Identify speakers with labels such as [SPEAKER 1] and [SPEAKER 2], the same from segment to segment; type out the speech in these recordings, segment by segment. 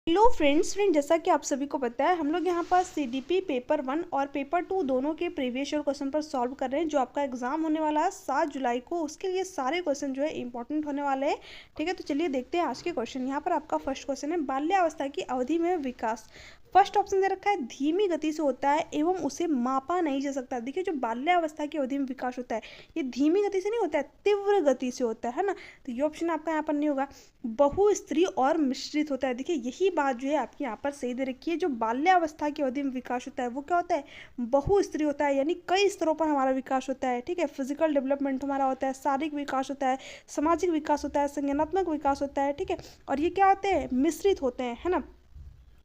[SPEAKER 1] Hello friends जैसा कि आप सभी को पता है हम लोग यहाँ पर सीडीपी पेपर 1 और पेपर 2 दोनों के प्रीवियस ईयर क्वेश्चन पर सॉल्व कर रहे हैं। जो आपका एग्जाम होने वाला है 7 जुलाई को, उसके लिए सारे क्वेश्चन जो है इंपॉर्टेंट होने वाले हैं। ठीक है, तो चलिए देखते हैं आज के क्वेश्चन। यहाँ पर आपका फर्स्ट क्वेश्चन है, बाल्यावस्था की अवधि में विकास। फर्स्ट ऑप्शन दे रखा है, धीमी गति से होता है एवं उसे मापा नहीं जा सकता। देखिए, जो बाल्यावस्था की अवधि में विकास होता है ये धीमी गति से नहीं होता है, तीव्र गति से होता है ना। तो ये ऑप्शन आपका यहाँ पर नहीं होगा। बहुस्त्री और मिश्रित होता है। देखिए, यही बात जो है आपकी यहाँ पर सही दे रखी है। जो बाल्यावस्था की अवधि में विकास होता है वो क्या होता है, बहुस्त्री होता है, यानी कई स्तरों पर हमारा विकास होता है। ठीक है, फिजिकल डेवलपमेंट हमारा होता है, शारीरिक विकास होता है, सामाजिक विकास होता है, संज्ञानात्मक विकास होता है। ठीक है, और ये क्या होते हैं, मिश्रित होते हैं, है ना,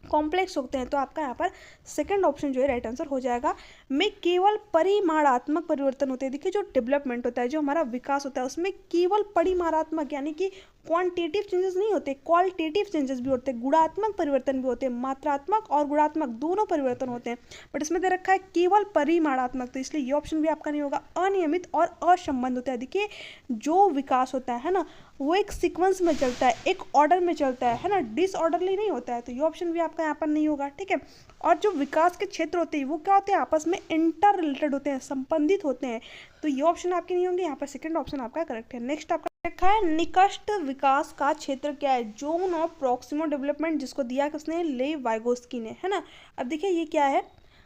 [SPEAKER 1] कॉम्प्लेक्स होते हैं। तो आपका यहाँ पर सेकंड ऑप्शन जो है राइट आंसर हो जाएगा। में केवल परिमाणात्मक परिवर्तन होते हैं। देखिए, जो डेवलपमेंट होता है, जो हमारा विकास होता है, उसमें केवल परिमाणात्मक यानी कि क्वांटिटेटिव चेंजेस नहीं होते, क्वालिटेटिव चेंजेस भी होते हैं, गुणात्मक परिवर्तन भी होते हैं, मात्रात्मक और गुणात्मक दोनों परिवर्तन होते हैं। बट इसमें दे रखा है केवल परिमाणात्मक, तो इसलिए ये ऑप्शन भी आपका नहीं होगा। अनियमित और असंबद्ध होता है। देखिए, जो विकास होता है ना, वो एक सीक्वेंस में चलता है, एक ऑर्डर में चलता है ना, डिसऑर्डरली नहीं होता है। तो ये ऑप्शन भी आपका यहाँ पर नहीं होगा। ठीक है, और जो विकास के क्षेत्र होते हैं वो क्या होते हैं, आपस में इंटर रिलेटेड होते हैं, संबंधित होते हैं। तो ये ऑप्शन आपके नहीं होंगे। यहाँ पर सेकंड ऑप्शन आपका करेक्ट है। नेक्स्ट आपका रखा है, निकट विकास का क्षेत्र क्या है, जोन ऑफ प्रॉक्सिमल डेवलपमेंट, जिसको दिया किसने, ले वाइगोस्की ने, है ना। अब देखिए ये क्या है,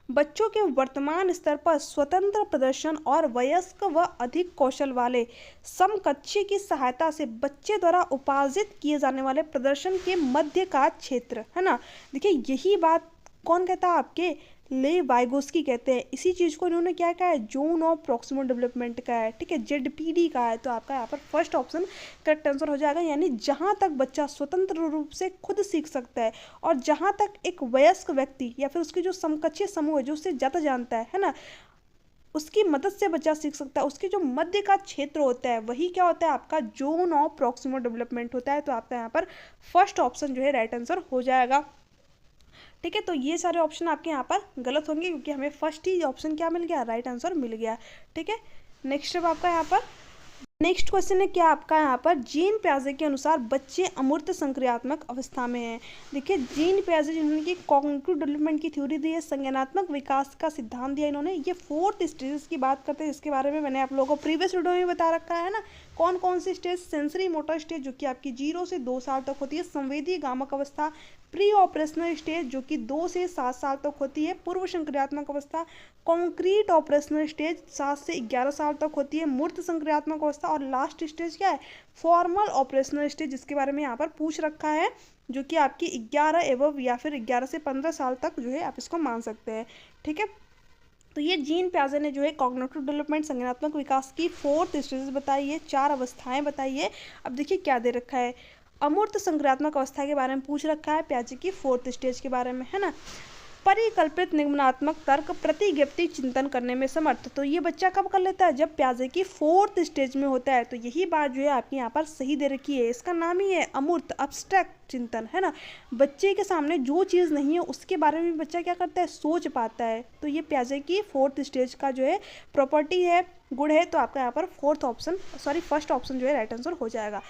[SPEAKER 1] बच्चों के वर्तमान स्तर पर स्वतंत्र प्रदर्शन और वयस्क व अधिक कौशल वाले समकक्षी की सहायता से बच्चे द्वारा उपार्जित किए जाने वाले प्रदर्शन के मध्य का क्षेत्र, है ना। देखिए, यही बात कौन कहता है, आपके ले वाइगोस्की कहते हैं। इसी चीज़ को इन्होंने क्या कहा है, जोन ऑफ प्रॉक्सिमल डेवलपमेंट का है। ठीक है, जेडपीडी का है। तो आपका यहाँ पर फर्स्ट ऑप्शन करेक्ट आंसर हो जाएगा। यानी जहाँ तक बच्चा स्वतंत्र रूप से खुद सीख सकता है और जहाँ तक एक वयस्क व्यक्ति या फिर उसकी जो समकक्षीय समूह है, जो उससे ज़्यादा जानता है ना, उसकी मदद से बच्चा सीख सकता है, उसके जो मध्य का क्षेत्र होता है वही क्या होता है, आपका जोन ऑफ प्रॉक्सिमल डेवलपमेंट होता है। तो आपका यहाँ पर फर्स्ट ऑप्शन जो है राइट आंसर हो जाएगा। ठीक है, तो ये सारे ऑप्शन आपके यहाँ पर गलत होंगे क्योंकि हमें फर्स्ट ही ऑप्शन क्या मिल गया, राइट आंसर मिल गया। ठीक है, नेक्स्ट अब आपका यहाँ पर नेक्स्ट क्वेश्चन है, क्या आपका यहाँ पर जीन पियाजे के अनुसार बच्चे अमूर्त संक्रियात्मक अवस्था में हैं। देखिए, जीन पियाजे जिन्होंने की कॉग्निटिव डेवलपमेंट की थ्योरी दी है, संज्ञानात्मक विकास का सिद्धांत दिया इन्होंने, ये 4th स्टेजेस की बात करते हैं, जिसके बारे में मैंने आप लोगों को प्रीवियस वीडियो में बता रखा है ना। कौन कौन सी स्टेज, सेंसरी मोटर स्टेज जो कि आपकी 0 से 2 साल तक होती है, संवेदी गामक अवस्था, प्री ऑपरेशनल स्टेज जो कि 2 से 7 साल तक होती है, पूर्व संक्रियात्मक अवस्था, कॉन्क्रीट ऑपरेशनल स्टेज 7 से 11 साल तक होती है, मूर्त संक्रियात्मक अवस्था, और लास्ट स्टेज क्या है, फॉर्मल ऑपरेशनल स्टेज, जिसके बारे में यहाँ पर पूछ रखा है, जो कि आपकी 11 एवं या फिर 11 से 15 साल तक जो है आप इसको मान सकते हैं। ठीक है, तो ये जीन पियाजे ने जो है कॉग्निटिव डेवलपमेंट, संज्ञानात्मक विकास की 4th स्टेज बताई है, 4 अवस्थाएं बताई है। अब देखिए क्या दे रखा है, अमूर्त संक्रियात्मक अवस्था के बारे में पूछ रखा है, पियाजे की 4th स्टेज के बारे में, है ना। परिकल्पित निगमनात्मक तर्क प्रतिज्ञप्ति चिंतन करने में समर्थ, तो ये बच्चा कब कर लेता है, जब पियाजे की 4th स्टेज में होता है। तो यही बात जो है आपकी यहाँ पर सही दे रखी है। इसका नाम ही है अमूर्त, अब्स्ट्रैक्ट चिंतन, है ना। बच्चे के सामने जो चीज़ नहीं है उसके बारे में बच्चा क्या करता है, सोच पाता है। तो ये पियाजे की 4th स्टेज का जो है प्रॉपर्टी है, गुण है। तो आपका यहाँ पर फर्स्ट ऑप्शन जो है राइट आंसर हो जाएगा।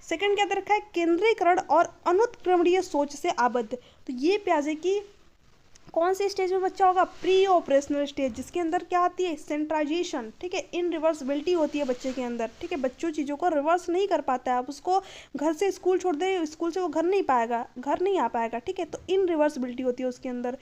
[SPEAKER 1] सेकंड क्या दे रखा है, केंद्रीकरण और अनुत्क्रमणीय सोच से आबद्ध, तो ये पियाजे की कौन सी स्टेज में बच्चा होगा, प्री ऑपरेशनल स्टेज, जिसके अंदर क्या आती है, सेंट्राइजेशन। ठीक है, इन रिवर्सिबिलिटी होती है बच्चे के अंदर। ठीक है, बच्चों चीज़ों को रिवर्स नहीं कर पाता है, आप उसको घर से स्कूल छोड़ दे, स्कूल से वो घर नहीं आ पाएगा। ठीक है, तो इन रिवर्सिबिलिटी होती है उसके अंदर।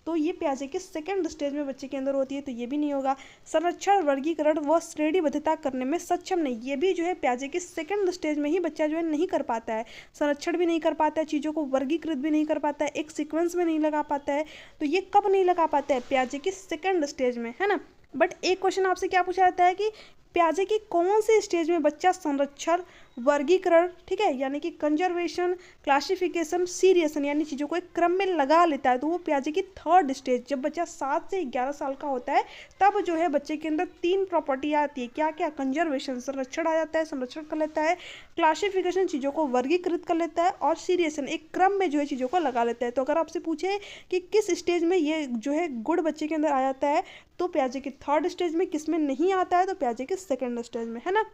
[SPEAKER 1] तो ये पियाजे के सेकंड स्टेज में बच्चे के अंदर होती है, तो ये भी नहीं होगा। संरक्षण, वर्गीकरण व श्रेणीबद्धता करने में सक्षम नहीं, ये भी जो है पियाजे के सेकंड स्टेज में ही बच्चा जो है नहीं कर पाता है। संरक्षण भी नहीं कर पाता है, चीज़ों को वर्गीकृत भी नहीं कर पाता है, एक सीक्वेंस में नहीं लगा पाता है। तो ये कब नहीं लगा पाता है, पियाजे की सेकंड स्टेज में, है ना। बट एक क्वेश्चन आपसे क्या पूछा जाता है कि पियाजे की कौन सी स्टेज में बच्चा संरक्षण, वर्गीकरण, ठीक है, यानी कि कंजर्वेशन, क्लासिफिकेशन, सीरियसन, यानी चीज़ों को एक क्रम में लगा लेता है। तो वो पियाजे की 3rd स्टेज, जब बच्चा 7 से 11 साल का होता है तब जो है बच्चे के अंदर 3 प्रॉपर्टी आती है। क्या क्या, कंजर्वेशन, संरक्षण आ जाता है, संरक्षण कर लेता है, क्लासिफिकेशन, चीज़ों को वर्गीकृत कर लेता है, और सीरियसन, एक क्रम में जो है चीज़ों को लगा लेता है। तो अगर आपसे पूछे कि किस स्टेज में ये जो है गुण बच्चे के अंदर आ जाता है, तो पियाजे की 3rd स्टेज में, किस में नहीं आता है, तो पियाजे के सेकंड स्टेज में, है ना।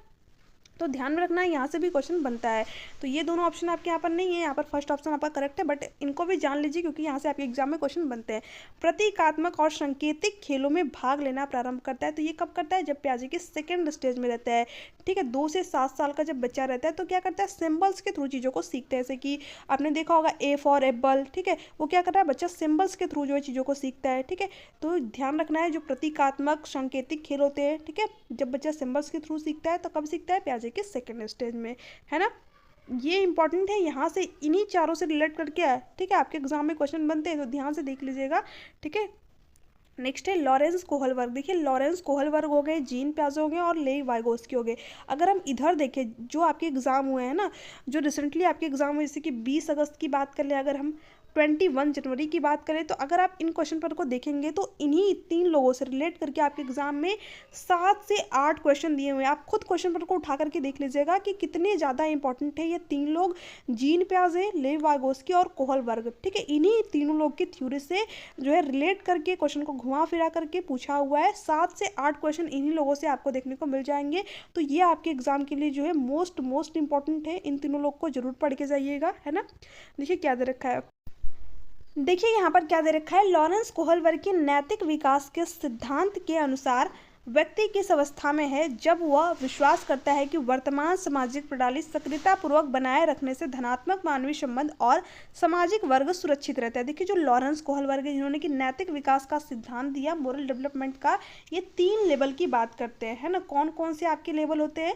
[SPEAKER 1] तो ध्यान में रखना है, यहाँ से भी क्वेश्चन बनता है। तो ये दोनों ऑप्शन आपके यहाँ पर नहीं है, यहाँ पर फर्स्ट ऑप्शन आपका करेक्ट है, बट इनको भी जान लीजिए क्योंकि यहाँ से आपके एग्जाम में क्वेश्चन बनते हैं। प्रतीकात्मक और सांकेतिक खेलों में भाग लेना प्रारंभ करता है, तो ये कब करता है, जब प्याजे के सेकेंड स्टेज में रहता है। ठीक है, 2 से 7 साल का जब बच्चा रहता है तो क्या करता है, सिंबल्स के थ्रू चीज़ों को सीखते हैं। जैसे कि आपने देखा होगा ए फॉर एप्पल, ठीक है, वो क्या कर रहा है, बच्चा सिंबल्स के थ्रू जो है चीज़ों को सीखता है। ठीक है, तो ध्यान रखना है, जो प्रतीकात्मक सांकेतिक खेल होते हैं, ठीक है, जब बच्चा सिंबल्स के थ्रू सीखता है तो कब सीखता है, प्याजे के सेकेंड स्टेज में, है ना। ये इंपॉर्टेंट है, यहाँ से इन्हीं चारों से रिलेट करके है। ठीक है, आपके एग्जाम में क्वेश्चन बनते हैं तो ध्यान से देख लीजिएगा। ठीक है, नेक्स्ट है लॉरेंस कोहल वर्ग। देखिए लॉरेंस कोहल वर्ग हो गए, जीन प्याजे हो गए और लेई वाइगोस्की हो गए। अगर हम इधर देखें जो आपके एग्जाम हुए हैं ना, जो रिसेंटली आपके एग्जाम हुए, जैसे कि 20 अगस्त की बात कर ले, अगर हम 21 जनवरी की बात करें, तो अगर आप इन क्वेश्चन पेपर को देखेंगे तो इन्हीं 3 लोगों से रिलेट करके आपके एग्जाम में 7 से 8 क्वेश्चन दिए हुए हैं। आप खुद क्वेश्चन पेपर को उठा करके देख लीजिएगा कि कितने ज़्यादा इंपॉर्टेंट है ये 3 लोग, जीन प्याजे, लेव वाइगोस्की और कोहल वर्ग। ठीक है, इन्हीं तीनों लोग की थ्योरी से जो है रिलेट करके क्वेश्चन को घुमा फिरा करके पूछा हुआ है। 7 से 8 क्वेश्चन इन्हीं लोगों से आपको देखने को मिल जाएंगे। तो ये आपके एग्जाम के लिए जो है मोस्ट इंपॉर्टेंट है, इन तीनों लोग को जरूर पढ़ के जाइएगा, है ना। देखिए क्या दे रखा है, देखिए यहाँ पर क्या दे रखा है, लॉरेंस कोहल वर्ग के नैतिक विकास के सिद्धांत के अनुसार व्यक्ति किस अवस्था में है जब वह विश्वास करता है कि वर्तमान सामाजिक प्रणाली सक्रियतापूर्वक बनाए रखने से धनात्मक मानवीय संबंध और सामाजिक वर्ग सुरक्षित रहता है। देखिए जो लॉरेंस कोहल वर्ग है, जिन्होंने कि नैतिक विकास का सिद्धांत दिया, मोरल डेवलपमेंट का, ये 3 लेवल की बात करते हैं, है ना। कौन कौन से आपके लेवल होते हैं,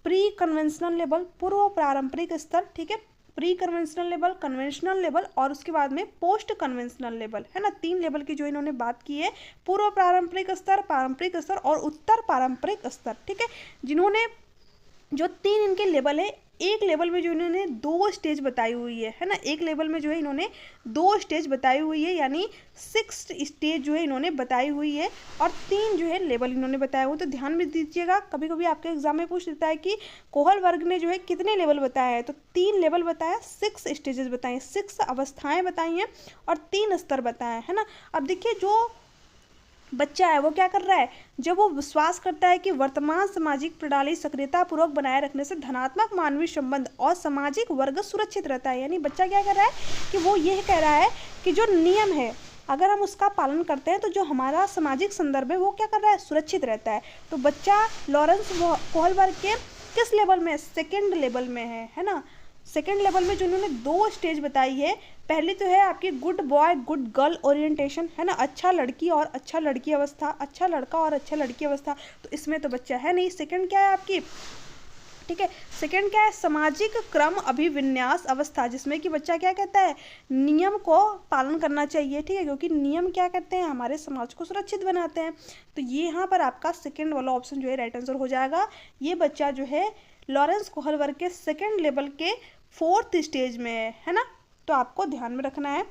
[SPEAKER 1] प्री कन्वेंशनल लेवल, पूर्व पारंपरिक स्तर, ठीक है, pre conventional level, conventional level और उसके बाद में पोस्ट कन्वेंशनल लेवल, है ना। 3 लेवल की जो इन्होंने बात की है, पूर्व पारंपरिक स्तर, पारंपरिक स्तर और उत्तर पारंपरिक स्तर। ठीक है, जिन्होंने जो 3 इनके लेवल है, एक लेवल में जो इन्होंने 2 स्टेज बताई हुई है ना, एक लेवल में जो है इन्होंने 2 स्टेज बताई हुई है, यानी 6 स्टेज जो है इन्होंने बताई हुई है और 3 जो है लेवल इन्होंने बताया हुआ। तो ध्यान में दीजिएगा, कभी कभी आपके एग्जाम में पूछ देता है कि कोहल वर्ग ने जो है कितने लेवल बताया है, तो 3 लेवल बताया, 6 स्टेजेस बताए, 6 अवस्थाएं बताई हैं और 3 स्तर बताए, है ना। अब देखिए जो बच्चा है वो क्या कर रहा है, जब वो विश्वास करता है कि वर्तमान सामाजिक प्रणाली सक्रियतापूर्वक बनाए रखने से धनात्मक मानवीय संबंध और सामाजिक वर्ग सुरक्षित रहता है, यानी बच्चा क्या कर रहा है कि वो यह कह रहा है कि जो नियम है अगर हम उसका पालन करते हैं तो जो हमारा सामाजिक संदर्भ है वो क्या कर रहा है, सुरक्षित रहता है। तो बच्चा लॉरेंस कोहल वर्ग के किस लेवल में, सेकेंड लेवल में है ना। सेकेंड लेवल में जो उन्होंने 2 स्टेज बताई है, पहली तो है आपकी good boy good girl orientation, है ना, अच्छा लड़की और अच्छा लड़की अवस्था, अच्छा लड़का और अच्छा लड़की अवस्था, तो इसमें तो बच्चा है नहीं। सेकंड क्या है आपकी, ठीक है, सेकंड क्या है, सामाजिक क्रम अभिविन्यास अवस्था, जिसमें कि बच्चा क्या कहता है, नियम को पालन करना चाहिए, ठीक है, क्योंकि नियम क्या कहते हैं, हमारे समाज को सुरक्षित बनाते हैं। तो ये यहाँ पर आपका सेकंड वाला ऑप्शन जो है राइट आंसर हो जाएगा। ये बच्चा जो है लॉरेंस कोहल वर्ग के सेकंड लेवल के 4th स्टेज में है ना। तो आपको ध्यान में रखना है,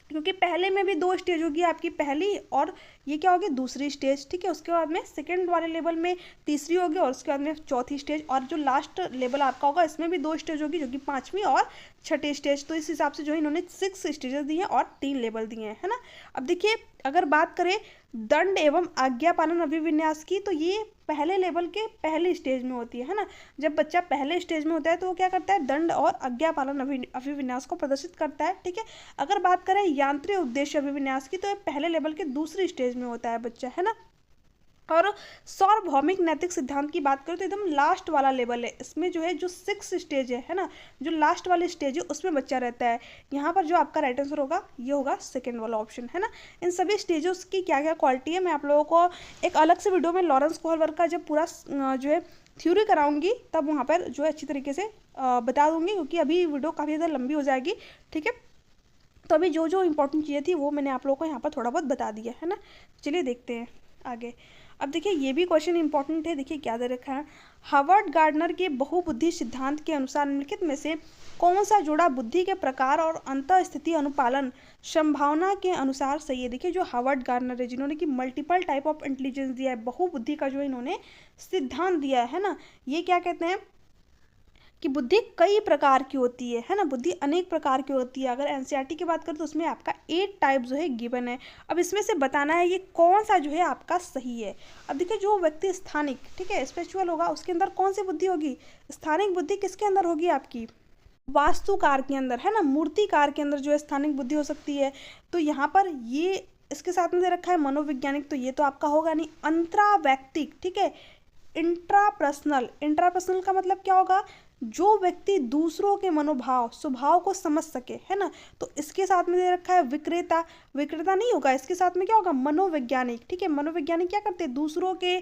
[SPEAKER 1] क्योंकि पहले में भी 2 स्टेज होगी आपकी, पहली और ये क्या होगी, दूसरी स्टेज, ठीक है। उसके बाद में सेकंड वाले लेवल में तीसरी होगी और उसके बाद में 4थी स्टेज, और जो लास्ट लेवल आपका होगा इसमें भी 2 स्टेज होगी, जो कि 5वीं और 6ठी स्टेज। तो इस हिसाब से जो है इन्होंने 6 स्टेजेस दिए हैं और 3 लेवल दिए हैं, है ना। अब देखिए अगर बात करें दंड एवं आज्ञा पालन अभिविन्यास की, तो ये पहले लेवल के पहले स्टेज में होती है ना। जब बच्चा पहले स्टेज में होता है तो वो क्या करता है, दंड और आज्ञा पालन अभिविन्यास को प्रदर्शित करता है, ठीक है। अगर बात करें यांत्रिक उद्देश्य अभिविन्यास की, तो ये पहले लेवल के दूसरी स्टेज में होता है बच्चा, है ना। और सार्वभौमिक नैतिक सिद्धांत की बात करें तो एकदम लास्ट वाला लेवल है, इसमें जो है जो 6 स्टेज है ना, जो लास्ट वाले स्टेज है उसमें बच्चा रहता है। यहाँ पर जो आपका राइट आंसर होगा ये होगा सेकंड वाला ऑप्शन, है ना। इन सभी स्टेजों की क्या क्या क्वालिटी है, मैं आप लोगों को एक अलग से वीडियो में लॉरेंस कोहल वर्ग का जब पूरा जो है थ्योरी कराऊंगी तब वहाँ पर जो है अच्छी तरीके से बता दूंगी, क्योंकि अभी वीडियो काफ़ी ज़्यादा लंबी हो जाएगी, ठीक है। तो अभी जो जो इंपॉर्टेंट चीज़ें थी वो मैंने आप लोगों को यहाँ पर थोड़ा बहुत बता दिया, है ना। चलिए देखते हैं आगे। अब देखिए ये भी क्वेश्चन इंपॉर्टेंट है, देखिए क्या दे रखा है, हार्वर्ड गार्डनर के बहुबुद्धि सिद्धांत के अनुसार निम्नलिखित में से कौन सा जोड़ा बुद्धि के प्रकार और अंतःस्थिति अनुपालन संभावना के अनुसार सही है। देखिए जो हार्वर्ड गार्डनर है, जिन्होंने कि मल्टीपल टाइप ऑफ इंटेलिजेंस दिया है, बहुबुद्धि का जो इन्होंने सिद्धांत दिया है ना, ये क्या कहते हैं कि बुद्धि कई प्रकार की होती है ना, बुद्धि अनेक प्रकार की होती है। अगर एनसीईआरटी की बात करें तो उसमें आपका 8 टाइप जो है गिवन है। अब इसमें से बताना है ये कौन सा जो है आपका सही है। अब देखिए, जो व्यक्ति स्थानिक, ठीक है, स्पिरिचुअल होगा, उसके अंदर कौन सी बुद्धि होगी? स्थानिक बुद्धि किसके अंदर होगी? आपकी वास्तुकार के अंदर, है ना, मूर्तिकार के अंदर जो है स्थानिक बुद्धि हो सकती है। तो यहाँ पर ये इसके साथ में दे रखा है मनोवैज्ञानिक, तो ये तो आपका होगा नहीं। अंतरावैयक्तिक, ठीक है, इंट्रापर्सनल, इंट्रापर्सनल का मतलब क्या होगा? जो व्यक्ति दूसरों के मनोभाव स्वभाव को समझ सके, है ना, तो इसके साथ में दे रखा है विक्रेता, विक्रेता नहीं होगा, इसके साथ में क्या होगा? मनोवैज्ञानिक, ठीक है, मनोवैज्ञानिक क्या करते हैं? दूसरों के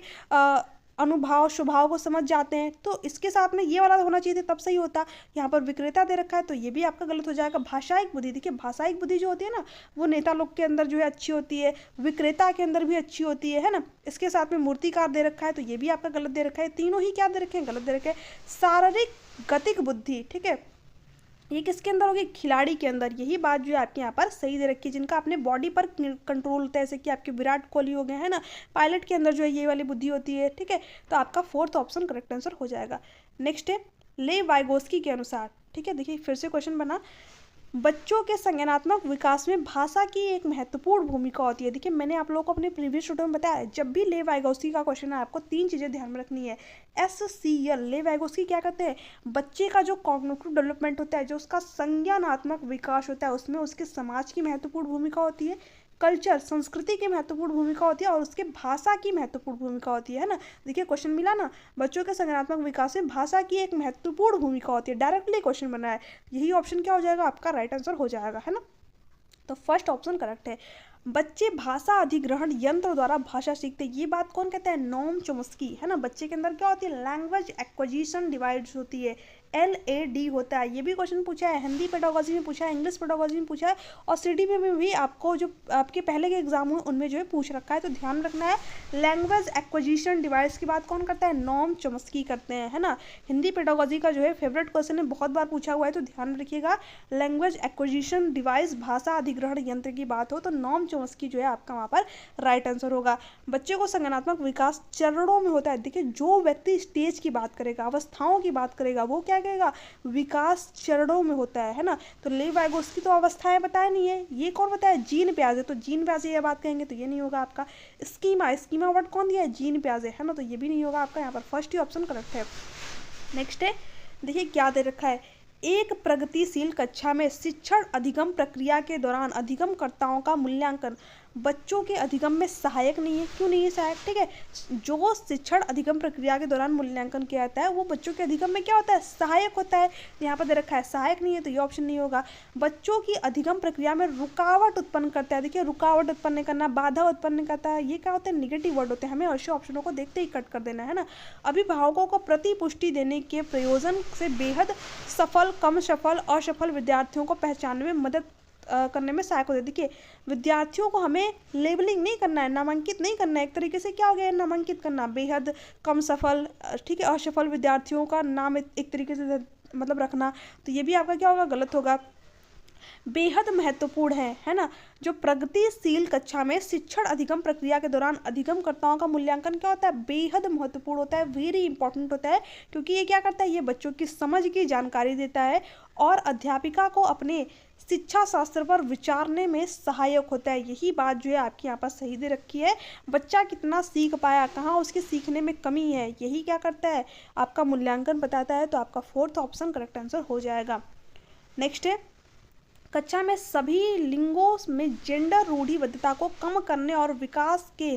[SPEAKER 1] अनुभव स्वभाव को समझ जाते हैं, तो इसके साथ में ये वाला होना चाहिए था, तब सही होता। यहाँ पर विक्रेता दे रखा है तो ये भी आपका गलत हो जाएगा। भाषायिक बुद्धि, देखिए भाषायिक बुद्धि जो होती है ना, वो नेता लोग के अंदर जो है अच्छी होती है, विक्रेता के अंदर भी अच्छी होती है ना। इसके साथ में मूर्तिकार दे रखा है तो ये भी आपका गलत दे रखा है। तीनों ही क्या दे रखे हैं? गलत दे रखे हैं। शारीरिक गतिक बुद्धि, ठीक है, ये किसके अंदर होगी? खिलाड़ी के अंदर। यही बात जो है आपके यहाँ पर सही दे रखी है, जिनका अपने बॉडी पर कंट्रोल होता है, जैसे कि आपके विराट कोहली हो गए, है ना, पायलट के अंदर जो है ये वाली बुद्धि होती है, ठीक है। तो आपका 4th ऑप्शन करेक्ट आंसर हो जाएगा। नेक्स्ट है ले वाइगोस्की के अनुसार, ठीक है, देखिए फिर से क्वेश्चन बना, बच्चों के संज्ञानात्मक विकास में भाषा की एक महत्वपूर्ण भूमिका होती है। देखिए मैंने आप लोगों को अपने प्रीवियस वीडियो में बताया, जब भी ले वाइगोस्की का क्वेश्चन है आपको 3 चीज़ें ध्यान में रखनी है। SCL, ले वाइगोस्की क्या करते हैं? बच्चे का जो कॉग्निटिव डेवलपमेंट होता है, जो उसका संज्ञानात्मक विकास होता है, उसमें उसके समाज की महत्वपूर्ण भूमिका होती है, कल्चर संस्कृति की महत्वपूर्ण भूमिका होती है, और उसके भाषा की महत्वपूर्ण भूमिका होती है ना। देखिए क्वेश्चन मिला ना, बच्चों के संज्ञानात्मक विकास में भाषा की एक महत्वपूर्ण भूमिका होती है, डायरेक्टली क्वेश्चन बना है। यही ऑप्शन क्या हो जाएगा? आपका राइट आंसर हो जाएगा, है ना। तो फर्स्ट ऑप्शन करेक्ट है। बच्चे भाषा अधिग्रहण यंत्र द्वारा भाषा सीखते, ये बात कौन कहता है? नोम चॉम्स्की, है ना। बच्चे के अंदर क्या होती है? लैंग्वेज एक्विजिशन डिवाइस होती है, LAD होता है। ये भी क्वेश्चन पूछा है, हिंदी पेडागोजी में पूछा है, इंग्लिश पेडागोजी में पूछा है, और CDP में भी आपको जो आपके पहले के एग्जाम हुए उनमें जो है पूछ रखा है। तो ध्यान रखना है, लैंग्वेज एक्विजिशन डिवाइस की बात कौन करता है? नोम चॉम्स्की करते हैं, है ना। हिंदी पेडागोजी का जो है फेवरेट क्वेश्चन है, बहुत बार पूछा हुआ है, तो ध्यान रखिएगा। लैंग्वेज एक्विजिशन डिवाइस, भाषा अधिग्रहण यंत्र की बात हो तो नोम चॉम्स्की जो है आपका वहाँ पर राइट आंसर होगा। बच्चे को संज्ञानात्मक विकास चरणों में होता है। देखिए जो व्यक्ति स्टेज की बात करेगा, अवस्थाओं की बात करेगा, वो क्या कहेगा? विकास चरणों में होता है ना। तो ले वाइगोस्की तो अवस्थाएं बताया नहीं है, ये कौन बताया? जीन प्याजे, तो जीन प्याजे ये बात कहेंगे तो ये नहीं होगा आपका। स्कीमा, स्कीमा वर्ड कौन दिया है? जीन प्याजे, है ना, तो ये भी नहीं होगा आपका। यहाँ पर फर्स्ट ही ऑप्शन करेक्ट है। नेक्स्ट है, देखिए क्या दे रखा है, एक प्रगतिशील कक्षा में शिक्षण अधिगम प्रक्रिया के दौरान अधिगमकर्ताओं का मूल्यांकन बच्चों के अधिगम में सहायक नहीं है। क्यों नहीं है सहायक? ठीक है, जो शिक्षण अधिगम प्रक्रिया के दौरान मूल्यांकन किया जाता है वो बच्चों के अधिगम में क्या होता है? सहायक होता है। यहाँ पर दे रखा है सहायक नहीं है, तो ये ऑप्शन नहीं होगा। बच्चों की अधिगम प्रक्रिया में रुकावट उत्पन्न करता है। देखिए रुकावट उत्पन्न करना, बाधा उत्पन्न करता है, ये क्या होते हैं? निगेटिव वर्ड होते हैं। हमें ऐसे ऑप्शनों को देखते ही कट कर देना है ना। अभिभावकों को प्रतिपुष्टि देने के प्रयोजन से बेहद सफल, कम सफल, असफल विद्यार्थियों को पहचानने में मदद करने में सहायक होते हैं। देखिए विद्यार्थियों को हमें लेबलिंग नहीं करना है, नामांकित नहीं करना है। एक तरीके से क्या हो गया? नामांकित करना, बेहद, कम सफल, ठीक है, असफल विद्यार्थियों का नाम एक तरीके से मतलब रखना, तो ये भी आपका क्या होगा? गलत होगा। बेहद महत्वपूर्ण है ना। जो प्रगतिशील कक्षा में शिक्षण अधिगम प्रक्रिया के दौरान अधिगमकर्ताओं का मूल्यांकन क्या होता है? बेहद महत्वपूर्ण होता है, वेरी इंपॉर्टेंट होता है, क्योंकि ये क्या करता है? ये बच्चों की समझ की जानकारी देता है और अध्यापिका को अपने शिक्षा शास्त्र पर विचारने में सहायक होता है। यही बात जो है आपकी यहाँ पर सही दे रखी है। बच्चा कितना सीख पाया, कहाँ उसके सीखने में कमी है, यही क्या करता है? आपका मूल्यांकन बताता है। तो आपका 4th ऑप्शन करेक्ट आंसर हो जाएगा। नेक्स्ट है, कक्षा में सभी लिंगों में जेंडर रूढ़िबद्धता को कम करने और विकास के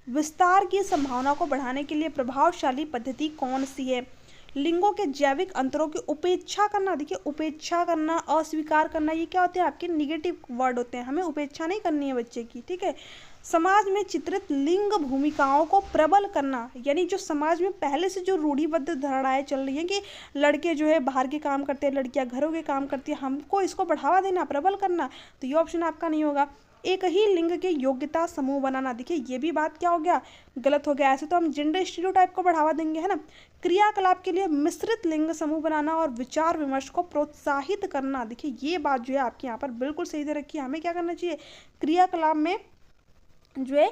[SPEAKER 1] विस्तार की संभावना को बढ़ाने के लिए प्रभावशाली पद्धति कौन सी है? लिंगों के जैविक अंतरों की उपेक्षा करना। देखिए उपेक्षा करना, अस्वीकार करना, ये क्या होते हैं? आपके निगेटिव वर्ड होते हैं। हमें उपेक्षा नहीं करनी है बच्चे की, ठीक है। समाज में चित्रित लिंग भूमिकाओं को प्रबल करना, यानी जो समाज में पहले से जो रूढ़िबद्ध धारणाएं चल रही हैं कि लड़के जो है बाहर के काम करते हैं, लड़कियां घरों के काम करती है, हमको इसको बढ़ावा देना, प्रबल करना, तो ये ऑप्शन आपका नहीं होगा। एक ही लिंग के योग्यता समूह बनाना, देखिए ये भी बात क्या हो गया? गलत हो गया। ऐसे तो हम जेंडर स्टीरियोटाइप को बढ़ावा देंगे, है ना। क्रियाकलाप के लिए मिश्रित लिंग समूह बनाना और विचार विमर्श को प्रोत्साहित करना, देखिए ये बात जो है आपकी यहाँ पर बिल्कुल सही दे रखी है। हमें क्या करना चाहिए? क्रियाकलाप में जो है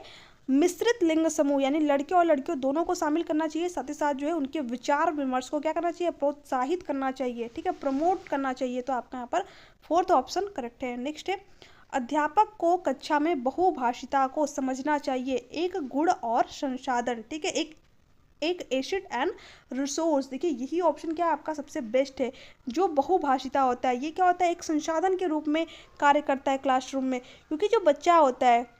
[SPEAKER 1] मिश्रित लिंग समूह यानी लड़के और लड़कियों दोनों को शामिल करना चाहिए, साथ ही साथ जो है उनके विचार विमर्श को क्या करना चाहिए, प्रोत्साहित करना चाहिए, ठीक है, प्रमोट करना चाहिए। तो आपका यहाँ पर फोर्थ ऑप्शन करेक्ट है। नेक्स्ट है, अध्यापक को कक्षा में बहुभाषिता को समझना चाहिए, एक गुण और संसाधन, ठीक है, एक एसिड एंड रिसोर्स। देखिए यही ऑप्शन क्या है आपका सबसे बेस्ट है। जो बहुभाषिता होता है ये क्या होता है, एक संसाधन के रूप में कार्य करता है क्लासरूम में, क्योंकि जो बच्चा होता है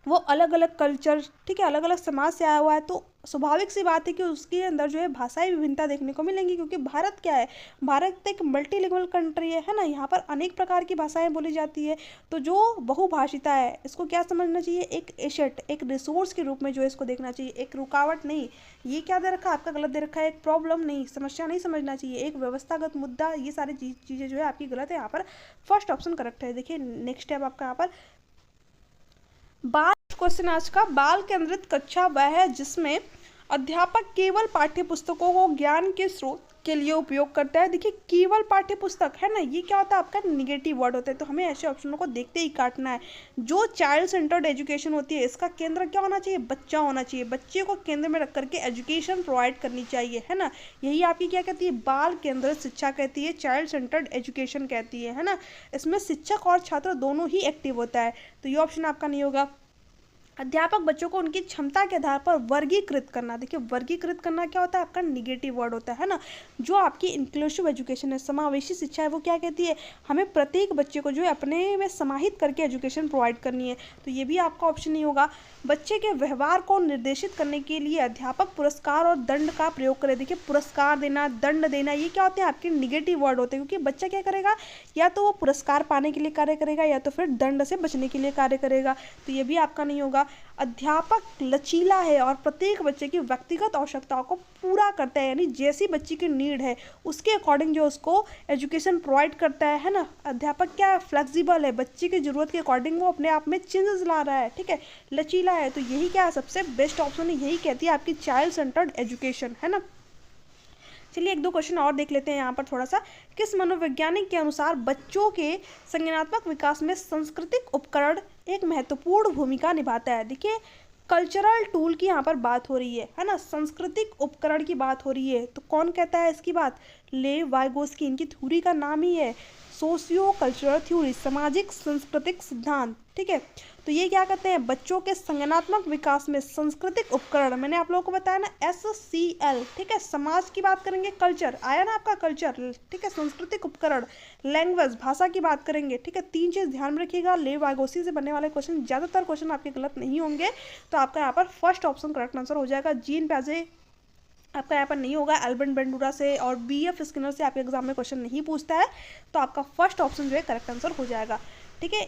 [SPEAKER 1] वो अलग अलग कल्चर, ठीक है, अलग अलग समाज से आया हुआ है, तो स्वाभाविक सी बात है कि उसके अंदर जो है भाषाई विभिन्नता देखने को मिलेंगी, क्योंकि भारत क्या है, भारत एक मल्टीलिंगुअल कंट्री है ना, यहाँ पर अनेक प्रकार की भाषाएं बोली जाती है। तो जो बहुभाषिता है इसको क्या समझना चाहिए, एक एसेट, एक रिसोर्स के रूप में जो है इसको देखना चाहिए, एक रुकावट नहीं। ये क्या दे रखा है आपका, गलत दे रखा है, एक प्रॉब्लम नहीं, समस्या नहीं समझना चाहिए, एक व्यवस्थागत मुद्दा। ये सारी चीज़ें जो है आपकी गलत है, यहाँ पर फर्स्ट ऑप्शन करेक्ट है। देखिए नेक्स्ट है आपका यहाँ पर बाल क्वेश्चन आज का, बाल केंद्रित कक्षा वह है जिसमें अध्यापक केवल पाठ्य पुस्तकों को ज्ञान के स्रोत के लिए उपयोग करता है। देखिए केवल पाठ्य पुस्तक है ना, ये क्या होता है आपका निगेटिव वर्ड होता है, तो हमें ऐसे ऑप्शनों को देखते ही काटना है। जो चाइल्ड सेंटर्ड एजुकेशन होती है इसका केंद्र क्या होना चाहिए, बच्चा होना चाहिए, बच्चे को केंद्र में रख करके एजुकेशन प्रोवाइड करनी चाहिए, है ना। यही आपकी क्या कहती है, बाल केंद्रित शिक्षा कहती है, चाइल्ड सेंटर्ड एजुकेशन कहती है ना। इसमें शिक्षक और छात्र दोनों ही एक्टिव होता है, तो ये ऑप्शन आपका नहीं होगा। अध्यापक बच्चों को उनकी क्षमता के आधार पर वर्गीकृत करना। देखिए वर्गीकृत करना क्या होता है आपका निगेटिव वर्ड होता है ना। जो आपकी इंक्लूसिव एजुकेशन है, समावेशी शिक्षा है, वो क्या कहती है, हमें प्रत्येक बच्चे को जो है अपने में समाहित करके एजुकेशन प्रोवाइड करनी है, तो ये भी आपका ऑप्शन नहीं होगा। बच्चे के व्यवहार को निर्देशित करने के लिए अध्यापक पुरस्कार और दंड का प्रयोग करे। देखिए पुरस्कार देना, दंड देना, ये क्या होते हैं आपके निगेटिव वर्ड होते हैं, क्योंकि बच्चा क्या करेगा, या तो वो पुरस्कार पाने के लिए कार्य करेगा या तो फिर दंड से बचने के लिए कार्य करेगा, तो ये भी आपका नहीं होगा। अध्यापक लचीला है और प्रत्येक बच्चे की व्यक्तिगत आवश्यकताओं को पूरा करता है, यानी जैसी बच्ची की नीड है उसके अकॉर्डिंग जो उसको एजुकेशन प्रोवाइड करता है ना। अध्यापक क्या है, फ्लेक्सिबल है, बच्चे की ज़रूरत के अकॉर्डिंग वो अपने आप में चेंजेस ला रहा है, ठीक है, लचीला है। तो यही क्या है सबसे बेस्ट ऑप्शन है, यही कहती है आपकी चाइल्ड सेंटर्ड एजुकेशन, है ना। चलिए एक दो क्वेश्चन और देख लेते हैं यहाँ पर थोड़ा सा। किस मनोवैज्ञानिक के अनुसार बच्चों के संज्ञानात्मक विकास में सांस्कृतिक उपकरण एक महत्वपूर्ण भूमिका निभाता है। देखिए कल्चरल टूल की यहाँ पर बात हो रही है ना, सांस्कृतिक उपकरण की बात हो रही है, तो कौन कहता है इसकी बात, लेव वाइगोस्की, इनकी थ्योरी का नाम ही है सोशियो कल्चरल थ्योरी, सामाजिक सांस्कृतिक सिद्धांत, ठीक है। तो ये क्या कहते हैं, बच्चों के संज्ञानात्मक विकास में सांस्कृतिक उपकरण, मैंने आप लोगों को बताया ना SCL, ठीक है। समाज की बात करेंगे, कल्चर आया ना आपका, कल्चर, ठीक है, सांस्कृतिक उपकरण, लैंग्वेज भाषा की बात करेंगे, ठीक है। तीन चीज़ ध्यान में रखिएगा, लेव वाइगोस्की से बनने वाले क्वेश्चन, ज़्यादातर क्वेश्चन आपके गलत नहीं होंगे, तो आपका यहाँ पर फर्स्ट ऑप्शन करेक्ट आंसर हो जाएगा। जीन प्याजे आपका यहाँ पर नहीं होगा, एल्बर्ट बेंडूरा से और BF स्किनर से आपके एग्जाम में क्वेश्चन नहीं पूछता है, तो आपका फर्स्ट ऑप्शन जो है करेक्ट आंसर हो जाएगा, ठीक है।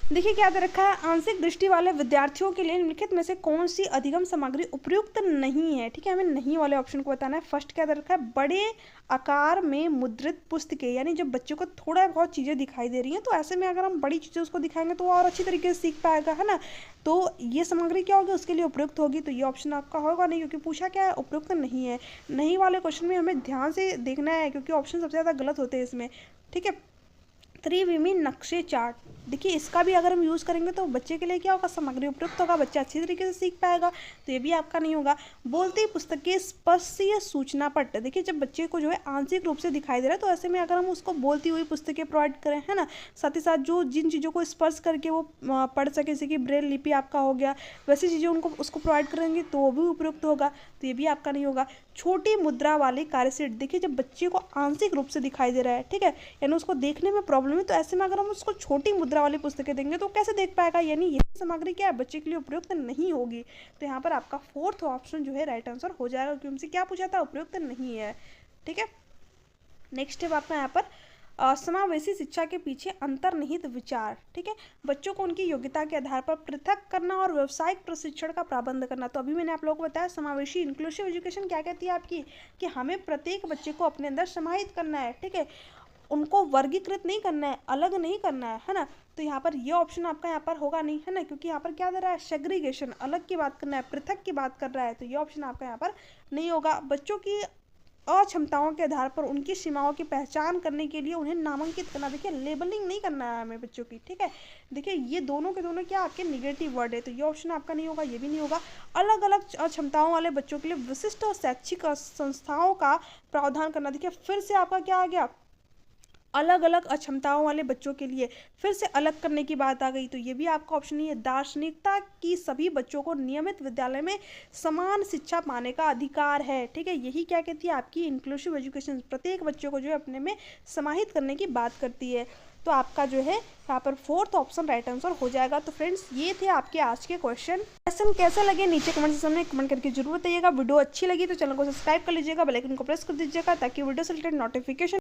[SPEAKER 1] देखिए क्या दे रखा है, आंशिक दृष्टि वाले विद्यार्थियों के लिए निम्नलिखित में से कौन सी अधिगम सामग्री उपयुक्त नहीं है, ठीक है, हमें नहीं वाले ऑप्शन को बताना है। फर्स्ट क्या दे रखा है, बड़े आकार में मुद्रित पुस्तकें, यानी जब बच्चों को थोड़ा बहुत चीज़ें दिखाई दे रही हैं तो ऐसे में अगर हम बड़ी चीज़ें उसको दिखाएंगे तो वो और अच्छी तरीके से सीख पाएगा, है ना। तो ये सामग्री क्या होगी, उसके लिए उपयुक्त होगी, तो ये ऑप्शन आपका होगा नहीं, क्योंकि पूछा क्या है, उपयुक्त नहीं है। नहीं वाले क्वेश्चन में हमें ध्यान से देखना है, क्योंकि ऑप्शन सबसे ज़्यादा गलत होते हैं इसमें, ठीक है। त्रिविमी नक्शे चार्ट, देखिए इसका भी अगर हम यूज़ करेंगे तो बच्चे के लिए क्या होगा, सामग्री उपयुक्त होगा, बच्चा अच्छी तरीके से सीख पाएगा, तो ये भी आपका नहीं होगा। बोलती पुस्तकें स्पर्शीय सूचना पट, देखिए जब बच्चे को जो है आंशिक रूप से दिखाई दे रहा है तो ऐसे में अगर हम उसको बोलती हुई पुस्तकें प्रोवाइड करें, है ना, साथ ही साथ जो जिन चीज़ों को स्पर्श करके वो पढ़ सके, जैसे कि ब्रेल लिपि आपका हो गया, वैसी चीज़ें उनको उसको प्रोवाइड करेंगे तो वो भी उपयुक्त होगा, तो ये भी आपका नहीं होगा। छोटी मुद्रा वाली कार्यशीट, देखिए जब बच्चे को आंशिक रूप से दिखाई दे रहा है, ठीक है, यानी उसको देखने में प्रॉब्लम है, तो ऐसे में अगर हम उसको छोटी मुद्रा वाली पुस्तकें देंगे तो कैसे देख पाएगा, यानी यही सामग्री क्या है, बच्चे के लिए उपयुक्त नहीं होगी। तो यहाँ पर आपका फोर्थ ऑप्शन जो है राइट आंसर हो जाएगा, क्योंकि हमसे क्या पूछा था, उपयुक्त नहीं है, ठीक है। नेक्स्ट है आपका यहाँ पर समावेशी शिक्षा के पीछे अंतर्निहित विचार, ठीक है, बच्चों को उनकी योग्यता के आधार पर पृथक करना और व्यावसायिक प्रशिक्षण का प्रबंध करना। तो अभी मैंने आप लोगों को बताया समावेशी इंक्लूसिव एजुकेशन क्या कहती है आपकी, कि हमें प्रत्येक बच्चे को अपने अंदर समाहित करना है, ठीक है, उनको वर्गीकृत नहीं करना है, अलग नहीं करना है ना। तो यहाँ पर ये ऑप्शन आपका यहाँ पर होगा नहीं, है ना, क्योंकि यहाँ पर क्या दे रहा है, सेग्रीगेशन, अलग की बात करना है, पृथक की बात कर रहा है, तो ये ऑप्शन आपका यहाँ पर नहीं होगा। बच्चों की अक्षमताओं के आधार पर उनकी सीमाओं की पहचान करने के लिए उन्हें नामांकित करना। देखिए लेबलिंग नहीं करना है हमें बच्चों की, ठीक है। देखिए ये दोनों के दोनों क्या आपके निगेटिव वर्ड है, तो ये ऑप्शन आपका नहीं होगा, ये भी नहीं होगा। अलग अलग क्षमताओं वाले बच्चों के लिए विशिष्ट और शैक्षिक संस्थाओं का प्रावधान करना। देखिए फिर से आपका क्या आ गया, अलग अलग अक्षमताओं वाले बच्चों के लिए फिर से अलग करने की बात आ गई, तो ये भी आपका ऑप्शन नहीं है। दार्शनिकता की सभी बच्चों को नियमित विद्यालय में समान शिक्षा पाने का अधिकार है, ठीक है। यही क्या कहती है आपकी इंक्लूसिव एजुकेशन, प्रत्येक बच्चों को जो है अपने में समाहित करने की बात करती है। तो आपका जो है यहाँ पर फोर्थ ऑप्शन राइट आंसर हो जाएगा। तो फ्रेंड्स ये थे आपके आज के क्वेश्चन कैसे लगे नीचे कमेंट सेक्शन में कमेंट करके जरूर बताइएगा। वीडियो अच्छी लगी तो चैनल को सब्सक्राइब कर लीजिएगा, बेल आइकन को प्रेस कर दीजिएगा ताकि वीडियो से रिलेटेड नोटिफिकेशन